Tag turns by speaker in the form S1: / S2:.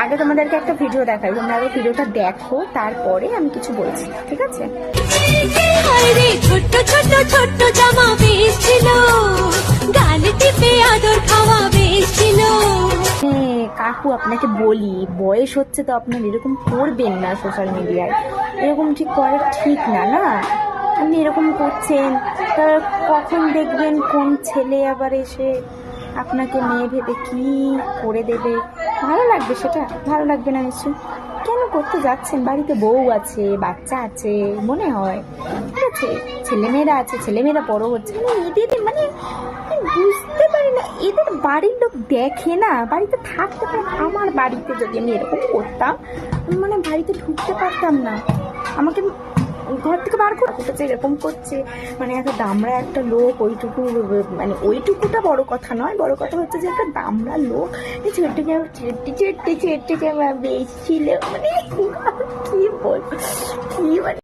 S1: আগে তোমাদেরকে একটা ভিডিও দেখাই, তোমরা আগে ভিডিওটা দেখো, তারপরে আমি কিছু বলছি, ঠিক আছে?
S2: ছোট্ট ছোট্ট ছোট্ট জামা বেশ ছিল, গাল টিপে আদর খাওয়া বেশ ছিল।
S1: কাকু আপনাকে বলি, বয়স হচ্ছে তো আপনার এরকম করবেন না সোশ্যাল মিডিয়ায়, এরকম ঠিক করা ঠিক না। না, আপনি এরকম করছেন, তা কখন দেখবেন কোন ছেলে আবার এসে আপনাকে মেয়ে ভেবে কি করে দেবে, ভালো লাগবে? সেটা ভালো লাগবে না নিশ্চয়ই। কেন করতে যাচ্ছেন? বাড়িতে বউ আছে, বাচ্চা আছে, মনে হয়, ঠিক আছে, ছেলেমেয়েরা আছে, ছেলেমেয়েরা বড় হচ্ছে, এদের মানে বুঝতে পারি না, এদের বাড়ির লোক দেখে না, বাড়িতে থাকতে পারে। আমার বাড়িতে যদি আমি এরকম করতাম, মানে বাড়িতে ঢুকতে পারতাম না, আমাকে ঘর থেকে বার করতে। এরকম করছে মানে এত দামড়া একটা লোক, ওইটুকু মানে ওইটুকুটা বড় কথা নয়, বড় কথা হচ্ছে যে একটা দামড়া লোক ছোট্ট চেট্টে চেট্টে চেট্টে বেশছিল, মানে কি